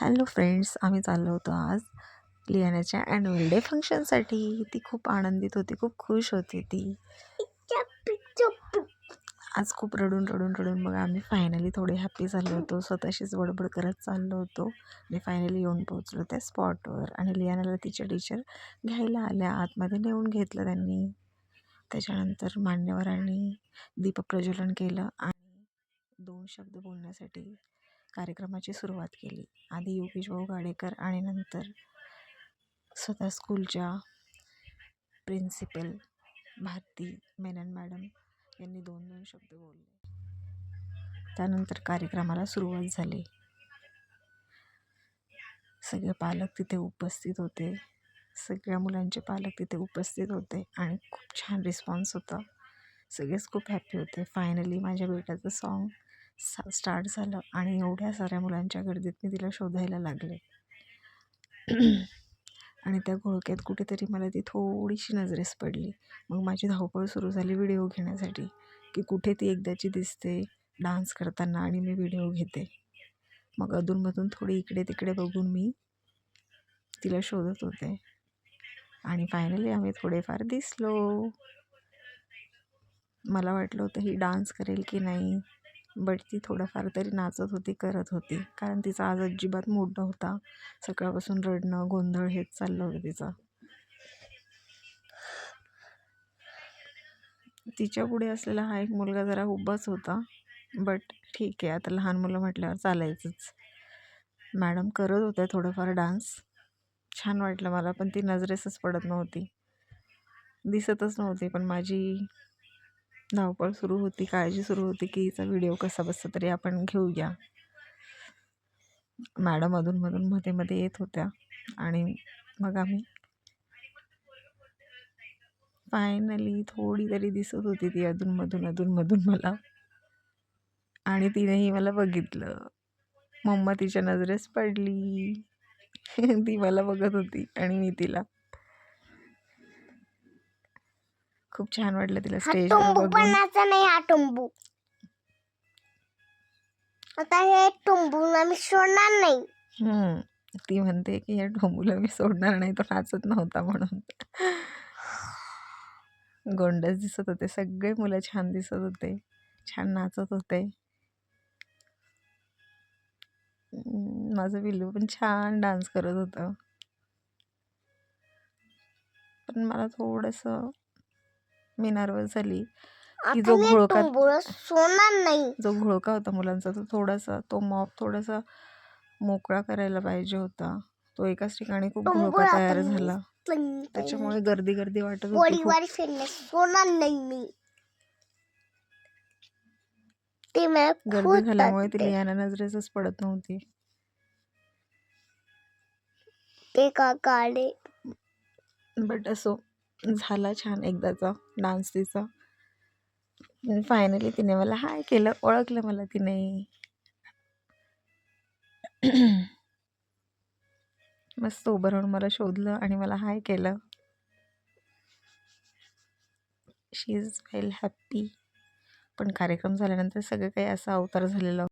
Hello friends, आम्ही चाललो होतो आज लियानाच्या ॲन्युअल डे फंक्शनसाठी. ती खूप आनंदित होती, खूप खुश होती ती. आज खूप रडून रडून रडून मग आम्ही फायनली थोडे हॅप्पी झालो होतो. स्वतःशीच बडबड करत चाललो होतो आणि फायनली येऊन पोहोचलो त्या स्पॉटवर. आणि लियानाला तिच्या टीचर घ्यायला आल्या, आतमध्ये नेऊन घेतलं त्यांनी. त्याच्यानंतर मान्यवरांनी दीपप्रज्वलन केलं आणि 2 शब्द बोलण्यासाठी कार्यक्रमाची सुरुवात केली. आधी योगेश भाऊ गाडेकर आणि नंतर स्वतः स्कूलच्या प्रिन्सिपल भारती मेनन मॅडम यांनी 2 शब्द बोलले. त्यानंतर कार्यक्रमाला सुरुवात झाली. सगळे पालक तिथे उपस्थित होते, सगळ्या मुलांचे पालक तिथे उपस्थित होते आणि खूप छान रिस्पॉन्स होता. सगळेच खूप हॅप्पी होते. फायनली माझ्या बेटाचं सॉन्ग स्टार्ट झालं आणि एवढ्या साऱ्या मुलांच्या गर्दीत मी तिला शोधायला लागले. आणि त्या घोळक्यात कुठेतरी मला ती थोडीशी नजरेस पडली. मग माझी धावपळ सुरू झाली व्हिडिओ घेण्यासाठी, की कुठे ती एकदाची दिसते डान्स करताना आणि मी व्हिडिओ घेते. मग अधूनमधून थोडी इकडे तिकडे बघून मी तिला शोधत होते आणि फायनली आम्ही थोडेफार दिसलो. मला वाटलं होतं ही डान्स करेल की नाही, बट ती थोडंफार तरी नाचत होती, करत होती. कारण तिचा आज अजिबात मूड नव्हता. सकाळपासून रडणं गोंधळ हेच चाललं होतं तिचं. तिच्या पुढे असलेला हा एक मुलगा जरा उभाच होता, बट ठीक आहे, आता लहान मुलं म्हटल्यावर चालायचंच. मॅडम करत होत्या थोडंफार डान्स, छान वाटलं मला, पण ती नजरेसच पडत नव्हती, दिसतच नव्हती. पण माझी धावपळ सुरू होती, काळजी सुरू होती की हिचा व्हिडिओ कसा बसता तरी आपण घेऊया. मॅडम अधूनमधून मध्ये मध्ये येत होत्या आणि मग आम्ही फायनली थोडी तरी दिसत होती ती अधूनमधून मला. आणि तिनेही मला बघितलं. मम्मा तिच्या नजरेस पडली. ती मला बघत होती आणि मी तिला. खूप छान वाटलं तिला स्टेजवर बघून. नाही हा टुंबू, आता हे टुंबू आम्ही सोडणार नाही. ती म्हणते की या टोंबूला मी सोडणार नाही, तो नाचत नव्हता म्हणून. गोंडस दिसत होते, सगळे मुलं छान दिसत होते, छान नाचत होते. माझं पिल्लू पण छान डान्स करत होतं. पण मला थोडंसं मी नर्वस झाली की जो घोळका होता मुलांचा, तो थोडासा तो मॉप थोडासा मोकळा करायला पाहिजे होता. तो एकाच ठिकाणी खूप घोळका तयार झाला, त्याच्यामुळे गर्दी वाटत होती. गर्दी झाल्यामुळे ती लियाना नजरेसच पडत नव्हती. बट असो, झाला छान एकदाचा डान्स तिचा. फायनली तिने मला हाय केलं, ओळखलं मला तिने. मस्त उभं राहून मला शोधलं आणि मला हाय केलं. शी इज वेल हॅप्पी. पण कार्यक्रम झाल्यानंतर सगळं काही असा अवतार झालेला